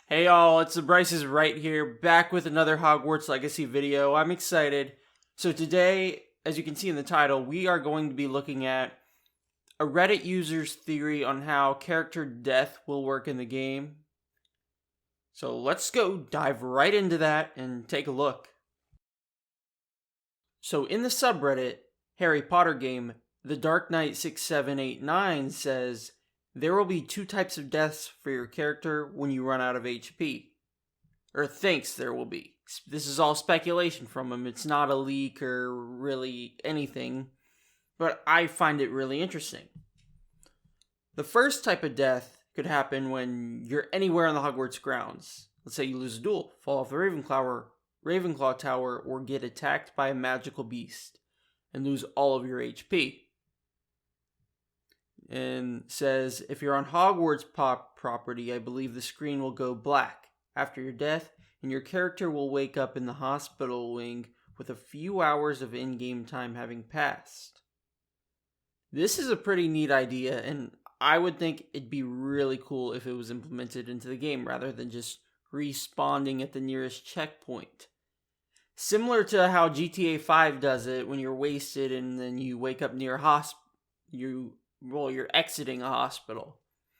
Hey y'all, it's theBryceisRight here, back with another Hogwarts Legacy video. I'm excited. So today, as you can see in the title, we are going to be looking at a Reddit user's theory on how character death will work in the game. So let's go dive right into that and take a look. So in the subreddit, Harry Potter game, The Dark Knight 6789 says, there will be two types of deaths for your character when you run out of HP. Or thinks there will be. This is all speculation from him. It's not a leak or really anything. But I find it really interesting. The first type of death could happen when you're anywhere on the Hogwarts grounds. Let's say you lose a duel, fall off the Ravenclaw Tower, or get attacked by a magical beast and lose all of your HP. And says, if you're on Hogwarts property, I believe the screen will go black after your death, and your character will wake up in the hospital wing with a few hours of in-game time having passed. This is a pretty neat idea, and I would think it'd be really cool if it was implemented into the game rather than just respawning at the nearest checkpoint. Similar to how GTA 5 does it when you're wasted and then you wake up near you're exiting a hospital.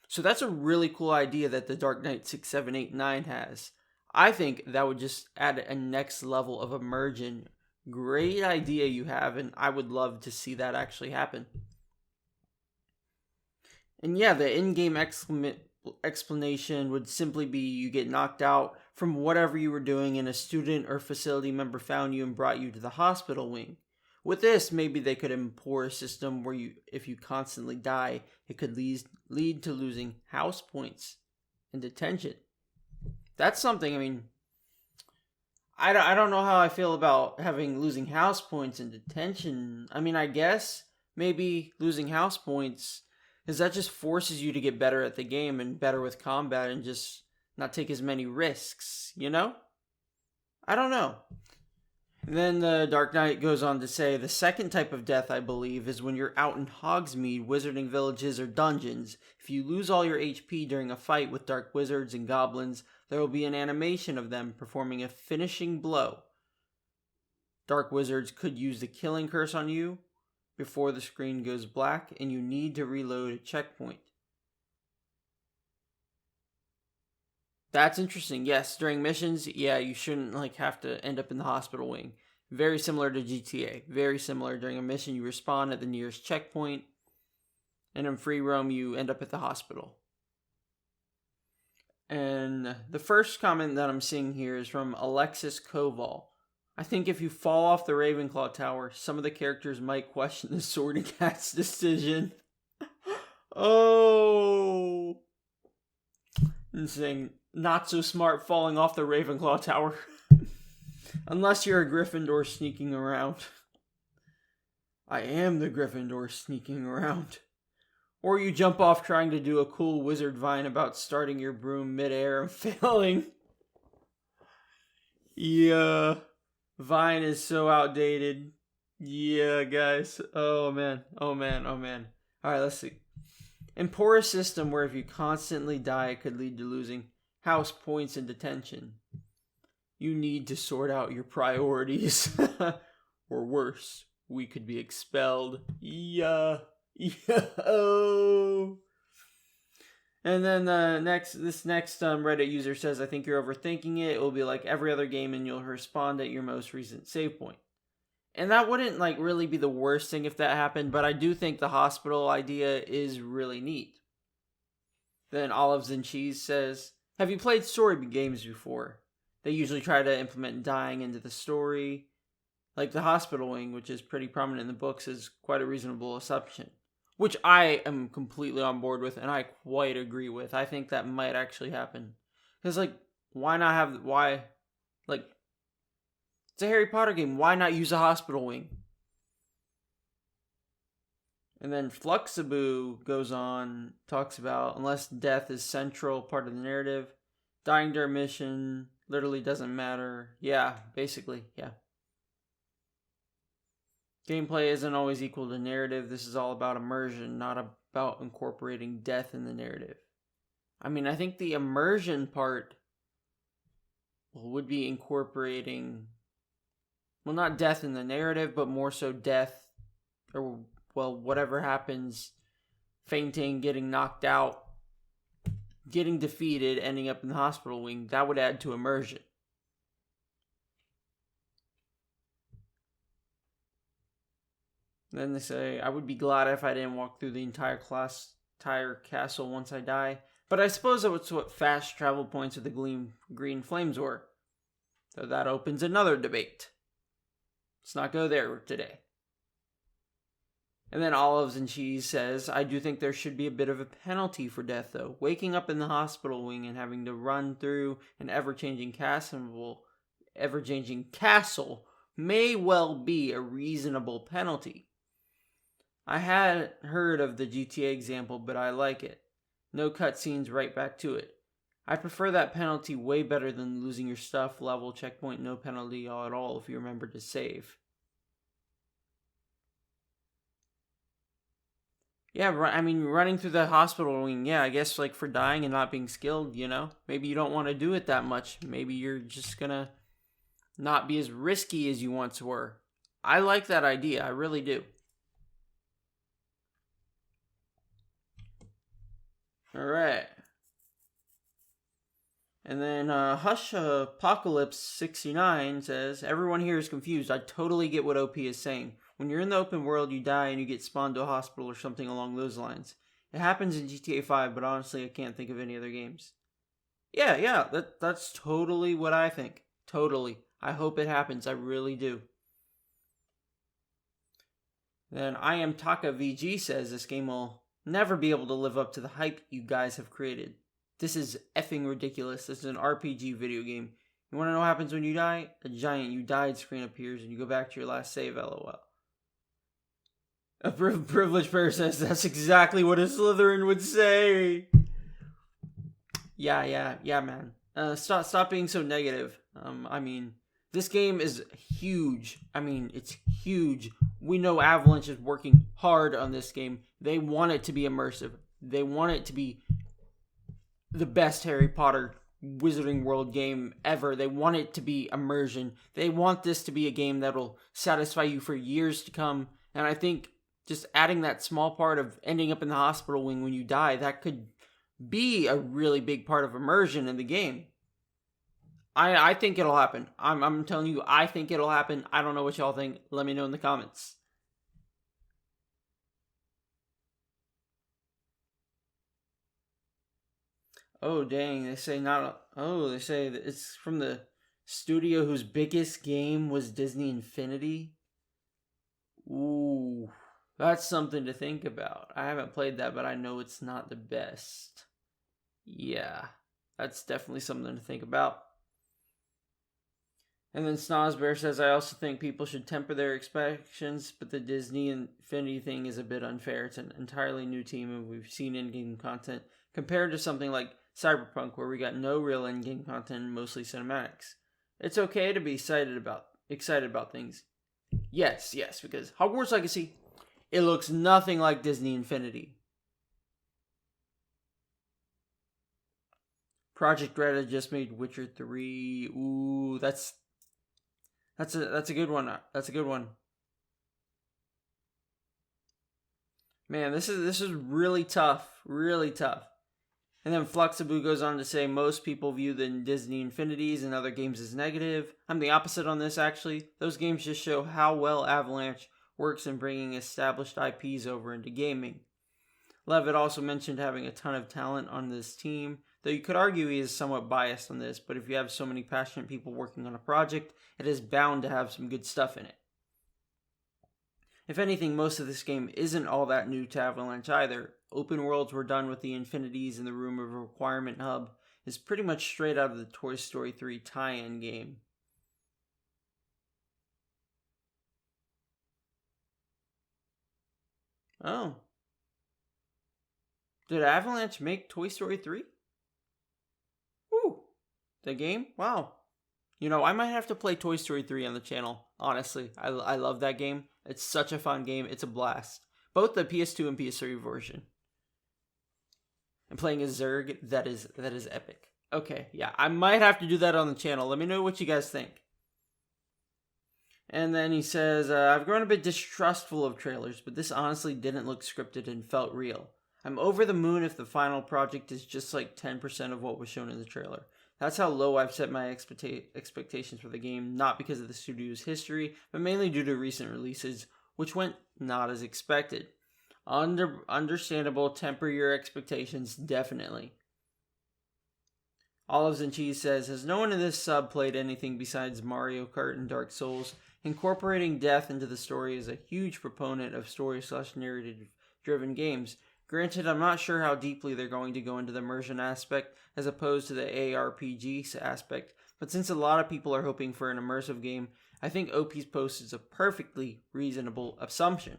So that's a really cool idea that the Dark Knight 6789 has. I think that would just add a next level of immersion. Great idea you have, and I would love to see that actually happen. And yeah, the in-game explanation would simply be you get knocked out from whatever you were doing and a student or facility member found you and brought you to the hospital wing. With this, maybe they could import a system where if you constantly die, it could lead to losing house points and detention. That's something, I don't know how I feel about losing house points and detention. I guess maybe losing house points, because that just forces you to get better at the game and better with combat and just not take as many risks, you know? I don't know. And then the Dark Knight goes on to say, the second type of death, I believe, is when you're out in Hogsmeade, wizarding villages, or dungeons. If you lose all your HP during a fight with dark wizards and goblins, there will be an animation of them performing a finishing blow. Dark wizards could use the killing curse on you before the screen goes black, and you need to reload a checkpoint. That's interesting. Yes, during missions, you shouldn't have to end up in the hospital wing. Very similar to GTA. Very similar. During a mission, you respawn at the nearest checkpoint, and in free roam, you end up at the hospital. And the first comment that I'm seeing here is from Alexis Koval. I think if you fall off the Ravenclaw Tower, some of the characters might question the Sorting Hat's decision. Oh. And saying, not so smart falling off the Ravenclaw Tower. Unless you're a Gryffindor sneaking around. I am the Gryffindor sneaking around. Or you jump off trying to do a cool wizard vine about starting your broom midair and failing. Yeah. Vine is so outdated. Yeah, guys. Oh, man. Alright, let's see. Import a system where if you constantly die, it could lead to losing house points and detention. You need to sort out your priorities. Or worse, we could be expelled. Yeah. And then this next Reddit user says, I think you're overthinking it. It will be like every other game and you'll respond at your most recent save point. And that wouldn't really be the worst thing if that happened, but I do think the hospital idea is really neat. Then Olives and Cheese says, have you played story games before? They usually try to implement dying into the story. Like the hospital wing, which is pretty prominent in the books, is quite a reasonable assumption. Which I am completely on board with, and I quite agree with. I think that might actually happen. Because, why not have... it's a Harry Potter game. Why not use a hospital wing? And then Fluxaboo goes on, talks about, unless death is central part of the narrative, dying during mission literally doesn't matter. Yeah, basically, yeah. Gameplay isn't always equal to narrative. This is all about immersion, not about incorporating death in the narrative. I think the immersion part would be incorporating, well, not death in the narrative, but more so death, or, well, whatever happens, fainting, getting knocked out, getting defeated, ending up in the hospital wing. That would add to immersion. Then they say, I would be glad if I didn't walk through the entire castle once I die. But I suppose that's what fast travel points with the green flames were. So that opens another debate. Let's not go there today. And then Olives and Cheese says, I do think there should be a bit of a penalty for death, though. Waking up in the hospital wing and having to run through an ever-changing castle may well be a reasonable penalty. I had heard of the GTA example, but I like it. No cutscenes, right back to it. I prefer that penalty way better than losing your stuff, level, checkpoint, no penalty at all if you remember to save. Yeah, I mean, running through the hospital wing, yeah, I guess like for dying and not being skilled, you know? Maybe you don't want to do it that much. Maybe you're just gonna not be as risky as you once were. I like that idea, I really do. Alright. And then Hush Apocalypse 69 says, everyone here is confused. I totally get what OP is saying. When you're in the open world, you die and you get spawned to a hospital or something along those lines. It happens in GTA 5, but honestly, I can't think of any other games. Yeah, that's totally what I think. Totally. I hope it happens. I really do. Then I Am Taka VG says this game will never be able to live up to the hype you guys have created. This is effing ridiculous. This is an RPG video game. You want to know what happens when you die? A giant "you died" screen appears and you go back to your last save, lol. A privileged person says that's exactly what a Slytherin would say. Yeah, man. Stop being so negative. I mean, this game is huge. I mean, it's huge. We know Avalanche is working hard on this game. They want it to be immersive. They want it to be the best Harry Potter Wizarding World game ever. They want it to be immersion. They want this to be a game that'll satisfy you for years to come. And I think just adding that small part of ending up in the hospital wing when you die, that could be a really big part of immersion in the game. I think it'll happen. I'm telling you, I think it'll happen. I don't know what y'all think. Let me know in the comments. Oh, dang. They say that it's from the studio whose biggest game was Disney Infinity. Ooh, that's something to think about. I haven't played that, but I know it's not the best. Yeah, that's definitely something to think about. And then Snozbear says, I also think people should temper their expectations, but the Disney Infinity thing is a bit unfair. It's an entirely new team, and we've seen in-game content compared to something like Cyberpunk, where we got no real in-game content and mostly cinematics. It's okay to be excited about things. Yes, because Hogwarts Legacy, it looks nothing like Disney Infinity. Project Red had just made Witcher 3. Ooh, that's a good one. That's a good one. Man, this is really tough. Really tough. And then Fluxaboo goes on to say most people view the Disney Infinities and other games as negative. I'm the opposite on this, actually. Those games just show how well Avalanche works in bringing established IPs over into gaming. Levitt also mentioned having a ton of talent on this team, though you could argue he is somewhat biased on this, but if you have so many passionate people working on a project, it is bound to have some good stuff in it. If anything, most of this game isn't all that new to Avalanche either. Open worlds were done with the Infinities, and the Room of Requirement hub is pretty much straight out of the Toy Story 3 tie-in game. Oh. Did Avalanche make Toy Story 3? Woo! The game? Wow. You know, I might have to play Toy Story 3 on the channel, honestly. I love that game. It's such a fun game. It's a blast. Both the PS2 and PS3 version. And playing as Zurg, that is epic. Okay, yeah, I might have to do that on the channel. Let me know what you guys think. And then he says, I've grown a bit distrustful of trailers, but this honestly didn't look scripted and felt real. I'm over the moon if the final project is just like 10% of what was shown in the trailer. That's how low I've set my expectations for the game, not because of the studio's history, but mainly due to recent releases, which went not as expected. Understandable, temper your expectations, definitely. Olives and Cheese says, has no one in this sub played anything besides Mario Kart and Dark Souls? Incorporating death into the story is a huge proponent of story/narrative-driven games. Granted, I'm not sure how deeply they're going to go into the immersion aspect as opposed to the ARPG aspect, but since a lot of people are hoping for an immersive game, I think OP's post is a perfectly reasonable assumption.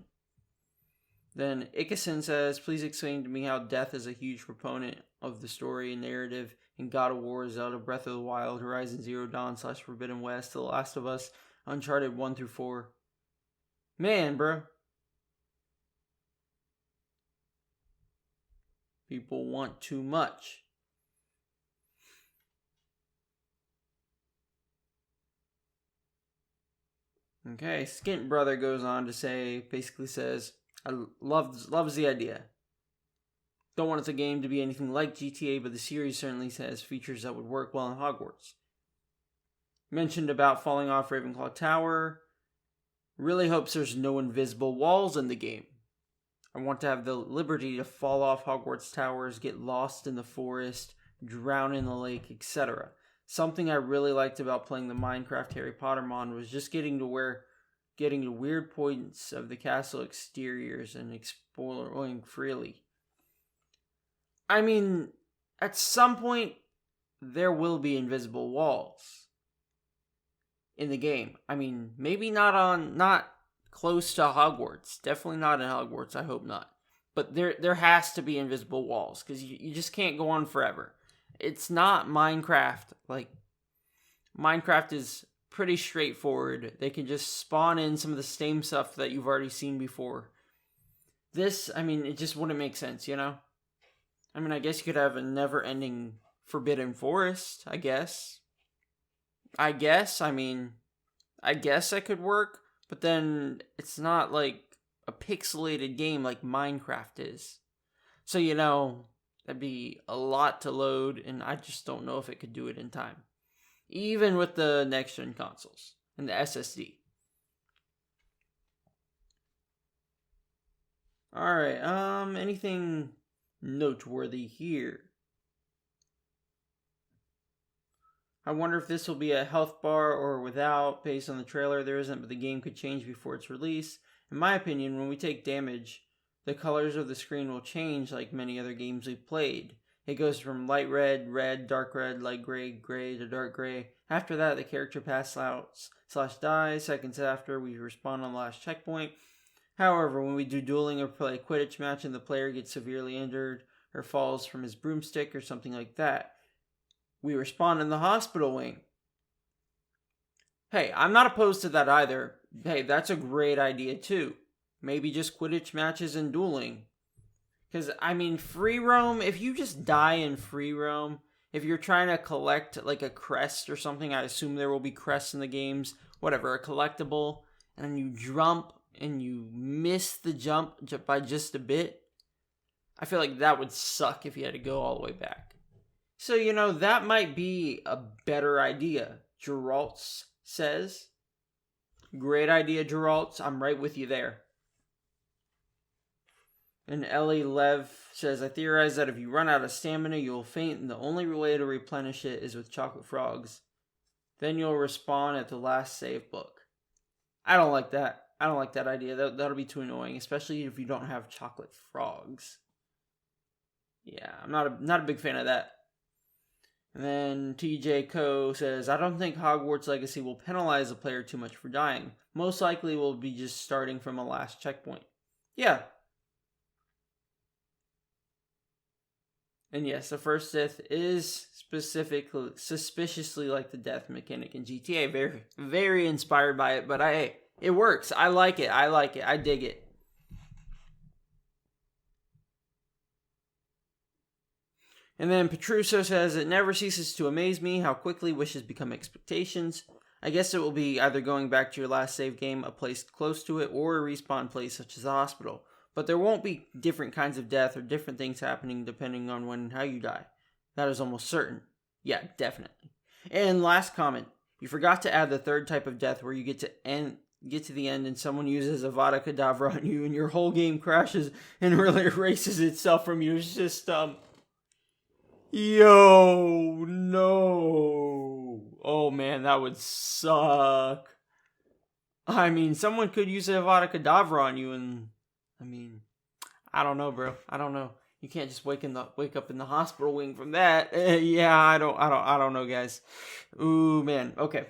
Then Ikasin says, please explain to me how death is a huge proponent of the story and narrative in God of War, Zelda, Breath of the Wild, Horizon Zero Dawn / Forbidden West, The Last of Us, Uncharted 1 through 4. Man, bro. People want too much. Okay, Skint Brother goes on to say, basically says, I loves the idea. Don't want the game to be anything like GTA, but the series certainly has features that would work well in Hogwarts. Mentioned about falling off Ravenclaw Tower. Really hopes there's no invisible walls in the game. I want to have the liberty to fall off Hogwarts towers, get lost in the forest, drown in the lake, etc. Something I really liked about playing the Minecraft Harry Potter mod was just getting to weird points of the castle exteriors and exploring freely. I mean, at some point, there will be invisible walls in the game. I mean, maybe not close to Hogwarts. Definitely not in Hogwarts. I hope not. But there has to be invisible walls because you just can't go on forever. It's not Minecraft. Like, Minecraft is pretty straightforward. They can just spawn in some of the same stuff that you've already seen before. This, I mean, it just wouldn't make sense, you know? I mean, I guess you could have a never-ending Forbidden Forest, I guess. I guess that could work, but then it's not like a pixelated game like Minecraft is. So, you know, that'd be a lot to load, and I just don't know if it could do it in time. Even with the next-gen consoles and the SSD. Alright, anything noteworthy here? I wonder if this will be a health bar or without. Based on the trailer, there isn't, but the game could change before its release. In my opinion, when we take damage, the colors of the screen will change like many other games we've played. It goes from light red, red, dark red, light gray, gray to dark gray. After that, the character passes out / dies. Seconds after, we respawn on the last checkpoint. However, when we do dueling or play a Quidditch match and the player gets severely injured or falls from his broomstick or something like that, we respawn in the hospital wing. Hey, I'm not opposed to that either. Hey, that's a great idea too. Maybe just Quidditch matches and dueling. Because, I mean, free roam, if you just die in free roam, if you're trying to collect like a crest or something, I assume there will be crests in the games, whatever, a collectible, and you jump and you miss the jump by just a bit, I feel like that would suck if you had to go all the way back. So, you know, that might be a better idea, Geraltz says. Great idea, Geraltz. I'm right with you there. And Ellie Lev says, I theorize that if you run out of stamina, you'll faint, and the only way to replenish it is with chocolate frogs. Then you'll respawn at the last save book. I don't like that. I don't like that idea. That'll be too annoying, especially if you don't have chocolate frogs. Yeah, I'm not a big fan of that. And then TJ Co says, I don't think Hogwarts Legacy will penalize the player too much for dying. Most likely will be just starting from a last checkpoint. Yeah. And yes, the first death is suspiciously like the death mechanic in GTA. Very, very inspired by it, but it works. I like it. I dig it. And then Petruso says, it never ceases to amaze me how quickly wishes become expectations. I guess it will be either going back to your last save game, a place close to it, or a respawn place such as a hospital. But there won't be different kinds of death or different things happening depending on when and how you die. That is almost certain. Yeah, definitely. And last comment. You forgot to add the third type of death where you get to the end and someone uses Avada Kedavra on you and your whole game crashes and really erases itself from your system. Yo, no. Oh man, that would suck. I mean, someone could use Avada Kedavra on you and, I mean, I don't know, bro. I don't know. You can't just wake up in the hospital wing from that. Yeah, I don't know, guys. Ooh, man. Okay.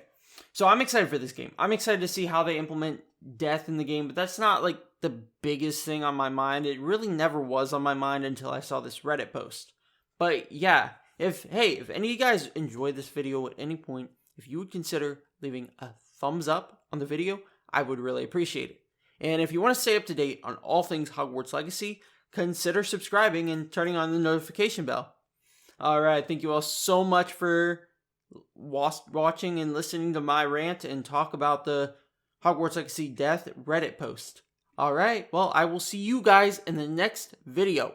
So I'm excited for this game. I'm excited to see how they implement death in the game, but that's not like the biggest thing on my mind. It really never was on my mind until I saw this Reddit post. But yeah, if any of you guys enjoyed this video at any point, if you would consider leaving a thumbs up on the video, I would really appreciate it. And if you want to stay up to date on all things Hogwarts Legacy, consider subscribing and turning on the notification bell. Alright, thank you all so much for watching and listening to my rant and talk about the Hogwarts Legacy death Reddit post. Alright, well, I will see you guys in the next video.